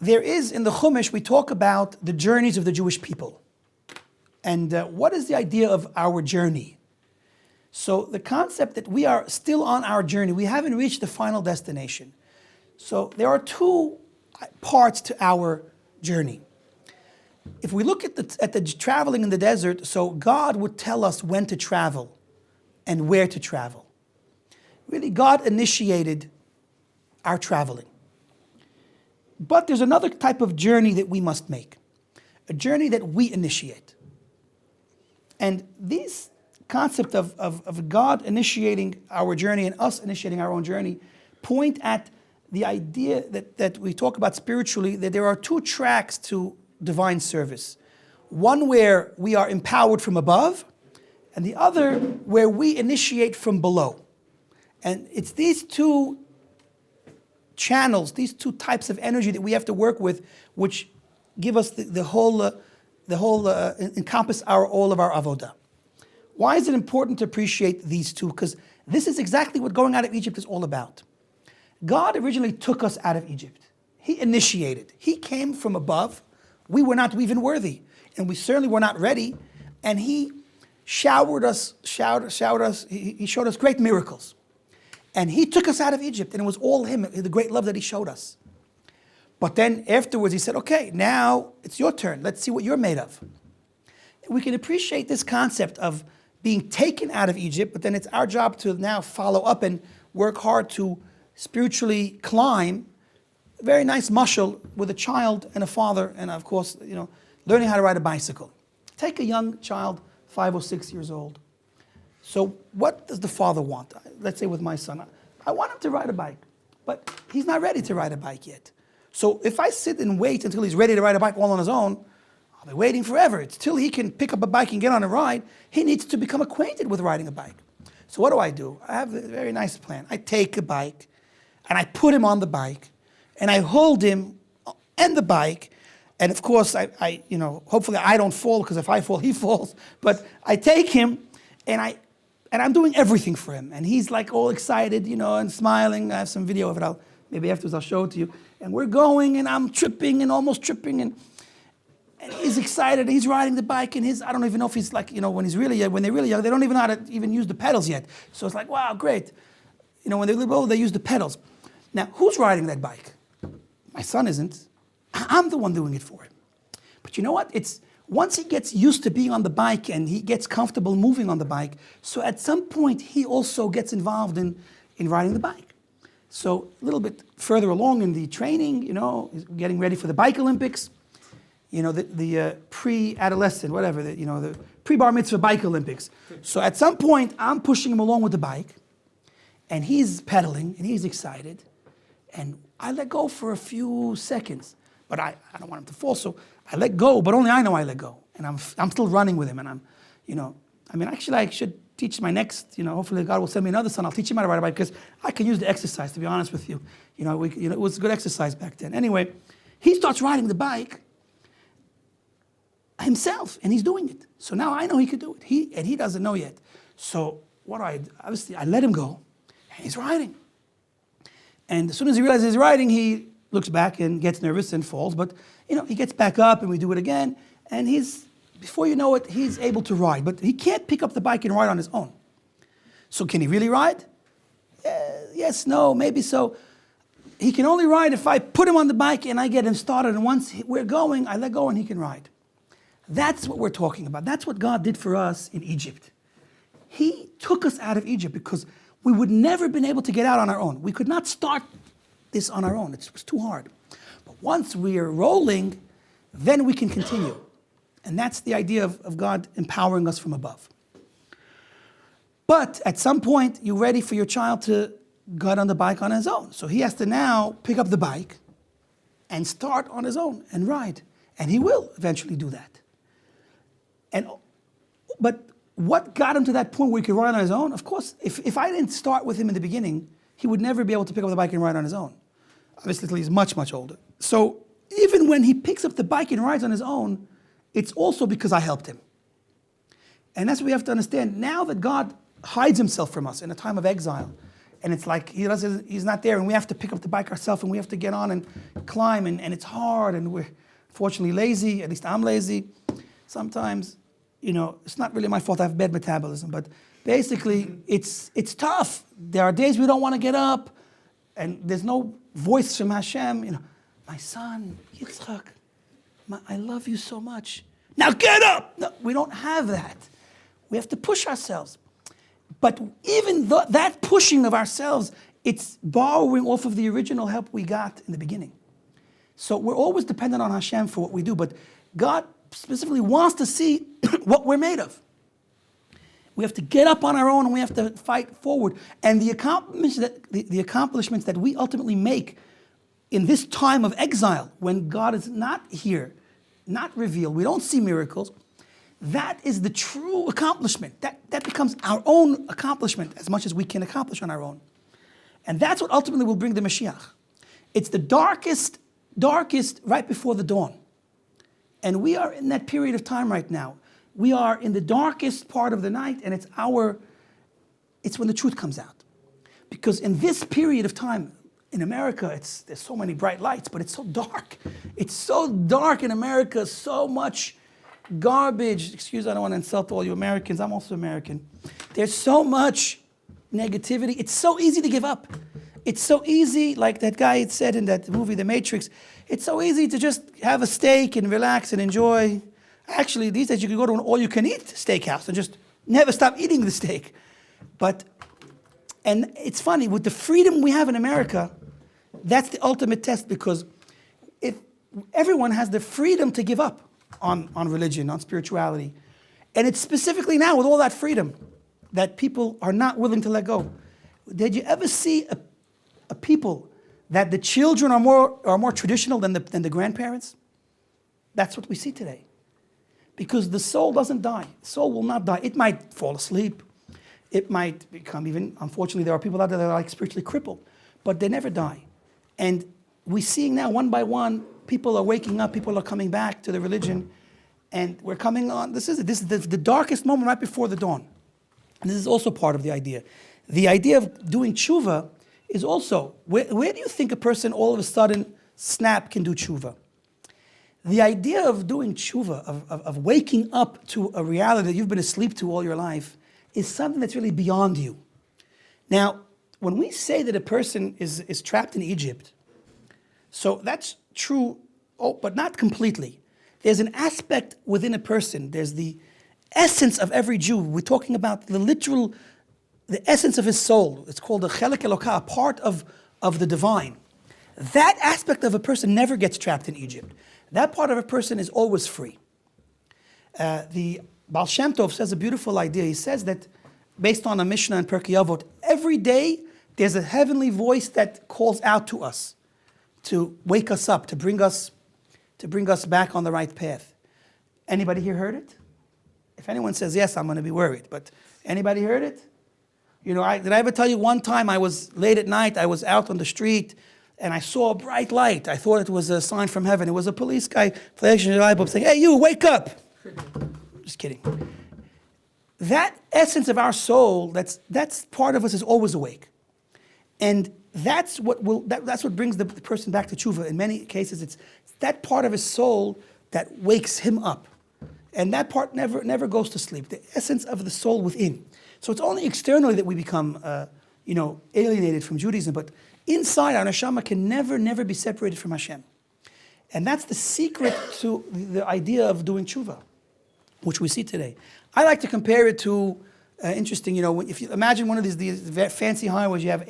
there is, in the Chumash, we talk about the journeys of the Jewish people. And what is the idea of our journey? So the concept that we are still on our journey, we haven't reached the final destination. So there are two parts to our journey. If we look at the traveling in the desert, so God would tell us when to travel and where to travel. Really, God initiated our traveling. But there's another type of journey that we must make, a journey that we initiate. And these concept of God initiating our journey and us initiating our own journey point at the idea that we talk about spiritually, that there are two tracks to divine service. One where we are empowered from above, and the other where we initiate from below. And it's these two channels, these two types of energy that we have to work with, which give us the whole encompass all of our avodah. Why is it important to appreciate these two? Because this is exactly what going out of Egypt is all about. God originally took us out of Egypt. He initiated. He came from above. We were not even worthy, and we certainly were not ready. And He showered us. He showed us great miracles. And He took us out of Egypt, and it was all Him, the great love that He showed us. But then afterwards He said, okay, now it's your turn. Let's see what you're made of. We can appreciate this concept of being taken out of Egypt, but then it's our job to now follow up and work hard to spiritually climb. A very nice mashal with a child and a father, and of course, learning how to ride a bicycle. Take a young child, 5 or 6 years old. So what does the father want? Let's say with my son, I want him to ride a bike, but he's not ready to ride a bike yet. So if I sit and wait until he's ready to ride a bike all on his own, I'll be waiting forever. Until he can pick up a bike and get on a ride, he needs to become acquainted with riding a bike. So what do? I have a very nice plan. I take a bike, and I put him on the bike, and I hold him and the bike, and of course, hopefully I don't fall, because if I fall, he falls. But I take him, and I'm doing everything for him, and he's like all excited, and smiling. I have some video of it. Maybe afterwards I'll show it to you. And we're going, and I'm tripping and almost tripping, and he's excited. He's riding the bike, and I don't even know if he's like, when they're really young, they don't even know how to even use the pedals yet. So it's like, wow, great. When they're little, they use the pedals. Now, who's riding that bike? My son isn't. I'm the one doing it for him. But you know what? It's once he gets used to being on the bike and he gets comfortable moving on the bike, so at some point he also gets involved in riding the bike. So a little bit further along in the training, getting ready for the bike Olympics, the pre-adolescent, whatever, the pre-bar mitzvah bike Olympics. So at some point I'm pushing him along with the bike, and he's pedaling and he's excited. And I let go for a few seconds, but I don't want him to fall, so I let go, but only I know I let go. And I'm still running with him, and actually I should teach my next, hopefully God will send me another son, I'll teach him how to ride a bike, because I can use the exercise, to be honest with you. It was a good exercise back then. Anyway, he starts riding the bike himself, and he's doing it. So now I know he could do it. He doesn't know yet. So obviously I let him go, and he's riding. And as soon as he realizes he's riding, he looks back and gets nervous and falls. But, he gets back up, and we do it again. And before you know it, he's able to ride. But he can't pick up the bike and ride on his own. So can he really ride? Yes, no, maybe so. He can only ride if I put him on the bike and I get him started. And once we're going, I let go and he can ride. That's what we're talking about. That's what God did for us in Egypt. He took us out of Egypt because we would never been able to get out on our own. We could not start this on our own. It was too hard. But once we are rolling, then we can continue. And that's the idea of God empowering us from above. But at some point, you're ready for your child to get on the bike on his own. So he has to now pick up the bike and start on his own and ride. And he will eventually do that. But what got him to that point where he could ride on his own? Of course, if I didn't start with him in the beginning, he would never be able to pick up the bike and ride on his own. Obviously, until he's much, much older. So even when he picks up the bike and rides on his own, it's also because I helped him. And that's what we have to understand. Now that God hides himself from us in a time of exile, and it's like he's not there, and we have to pick up the bike ourselves, and we have to get on and climb, and it's hard, and we're fortunately lazy. At least I'm lazy. Sometimes, it's not really my fault. I have bad metabolism, but basically, it's tough. There are days we don't want to get up, and there's no voice from Hashem. My son, Yitzchak, I love you so much. Now get up! No, we don't have that. We have to push ourselves. But even that pushing of ourselves, it's borrowing off of the original help we got in the beginning. So we're always dependent on Hashem for what we do, but God specifically wants to see what we're made of. We have to get up on our own, and we have to fight forward. And the accomplishments that we ultimately make in this time of exile, when God is not here, not revealed, we don't see miracles, that is the true accomplishment. That becomes our own accomplishment as much as we can accomplish on our own. And that's what ultimately will bring the Mashiach. It's the darkest right before the dawn. And we are in that period of time right now. We are in the darkest part of the night, and it's when the truth comes out. Because in this period of time, in America, there's so many bright lights, but it's so dark. It's so dark in America, so much garbage. Excuse me, I don't want to insult all you Americans. I'm also American. There's so much negativity. It's so easy to give up. It's so easy, like that guy had said in that movie, The Matrix, it's so easy to just have a steak and relax and enjoy. Actually, these days you can go to an all-you-can-eat steakhouse and just never stop eating the steak. And it's funny, with the freedom we have in America, that's the ultimate test, because if everyone has the freedom to give up on religion, on spirituality, and it's specifically now with all that freedom that people are not willing to let go. Did you ever see a people that the children are more traditional than the grandparents? That's what we see today. Because the soul doesn't die. The soul will not die. It might fall asleep. It might become even, unfortunately, there are people out there that are like spiritually crippled, but they never die. And we're seeing now, one by one, people are waking up, people are coming back to the religion, and we're coming on. This is the darkest moment right before the dawn. And this is also part of the idea. The idea of doing tshuva is also, where do you think a person all of a sudden, snap, can do tshuva? The idea of doing tshuva, of waking up to a reality that you've been asleep to all your life, is something that's really beyond you. Now, when we say that a person is trapped in Egypt, so that's true, but not completely. There's an aspect within a person. There's the essence of every Jew. We're talking about the essence of his soul. It's called a chelek elokah, a part of the divine. That aspect of a person never gets trapped in Egypt. That part of a person is always free. The Baal Shem Tov says a beautiful idea. He says that, based on a Mishnah in Pirkei Avot, every day there's a heavenly voice that calls out to us to wake us up, to bring us back on the right path. Anybody here heard it? If anyone says yes, I'm going to be worried. But anybody heard it? Did I ever tell you one time I was late at night, I was out on the street, and I saw a bright light. I thought it was a sign from heaven. It was a police guy flashing his light bulb saying, "Hey, you, wake up!" Just kidding. That essence of our soul, that's part of us, is always awake. And that's what brings the person back to tshuva. In many cases, it's that part of his soul that wakes him up. And that part never goes to sleep. The essence of the soul within. So it's only externally that we become alienated from Judaism, but inside, our neshama can never be separated from Hashem. And that's the secret to the idea of doing tshuva, which we see today. I like to compare it to, interesting, if you imagine one of these fancy highways, you have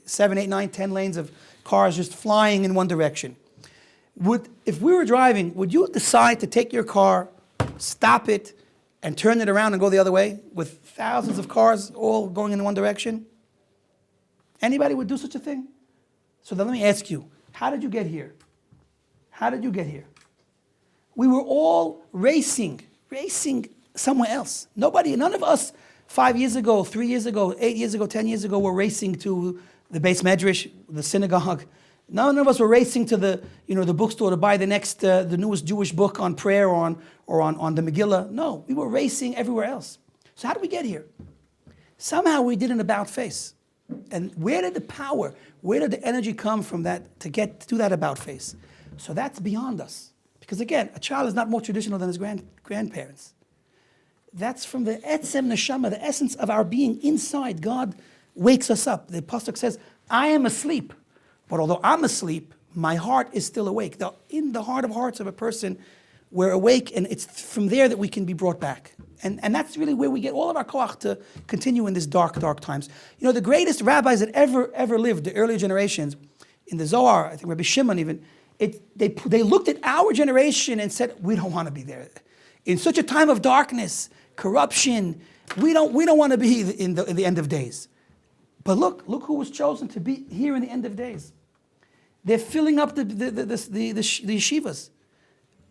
7, 8, 9, 10 lanes of cars just flying in one direction. If we were driving, would you decide to take your car, stop it, and turn it around and go the other way with thousands of cars all going in one direction? Anybody would do such a thing? So then let me ask you, how did you get here? How did you get here? We were all racing somewhere else. None of us 5 years ago, 3 years ago, 8 years ago, 10 years ago were racing to the Beis Medrash, the synagogue. None of us were racing to the bookstore to buy the newest Jewish book on prayer or on the Megillah. No, we were racing everywhere else. So how did we get here? Somehow we did an about face. And where did the power, where did the energy come from that to do that about face? So that's beyond us. Because again, a child is not more traditional than his grandparents. That's from the etzem neshama, the essence of our being inside. God wakes us up. The Pasuk says, I am asleep, but although I'm asleep, my heart is still awake. In the heart of hearts of a person, we're awake, and it's from there that we can be brought back. And that's really where we get all of our koach to continue in these dark, dark times. You know, the greatest rabbis that ever lived, the earlier generations, in the Zohar, I think Rabbi Shimon even, they looked at our generation and said, we don't want to be there. In such a time of darkness, corruption, we don't want to be in the end of days. But look who was chosen to be here in the end of days. They're filling up the yeshivas.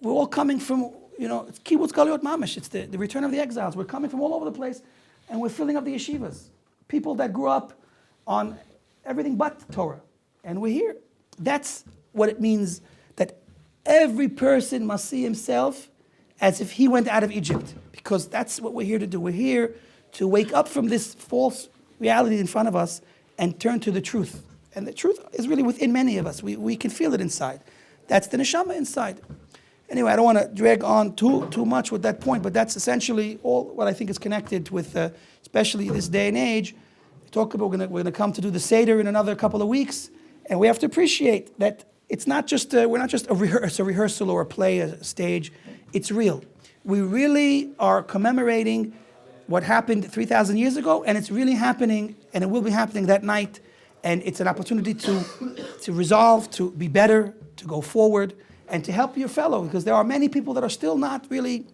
We're all coming from, it's kibbutz galuyot mamish. It's the return of the exiles. We're coming from all over the place, and we're filling up the yeshivas. People that grew up on everything but Torah. And we're here. That's what it means that every person must see himself as if he went out of Egypt. Because that's what we're here to do. We're here to wake up from this false reality in front of us and turn to the truth. And the truth is really within many of us. We can feel it inside. That's the neshama inside. Anyway, I don't want to drag on too much with that point, but that's essentially all what I think is connected with, especially this day and age. We're going to come to do the Seder in another couple of weeks, and we have to appreciate that it's not just we're not just a rehearsal or a play, a stage. It's real. We really are commemorating what happened 3,000 years ago, and it's really happening, and it will be happening that night. And it's an opportunity to resolve, to be better, to go forward, and to help your fellow, because there are many people that are still not really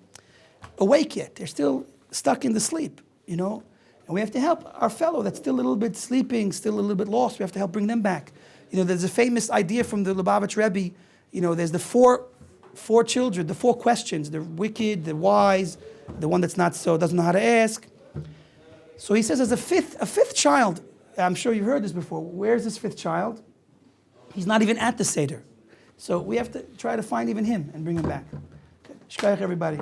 awake yet. They're still stuck in the sleep, And we have to help our fellow that's still a little bit sleeping, still a little bit lost. We have to help bring them back. There's a famous idea from the Lubavitch Rebbe. There's the four children, the 4 questions: the wicked, the wise, the one that's not so, doesn't know how to ask. So he says, as a fifth child. I'm sure you've heard this before. Where's this 5th child? He's not even at the Seder. So we have to try to find even him and bring him back. Shkayach, everybody.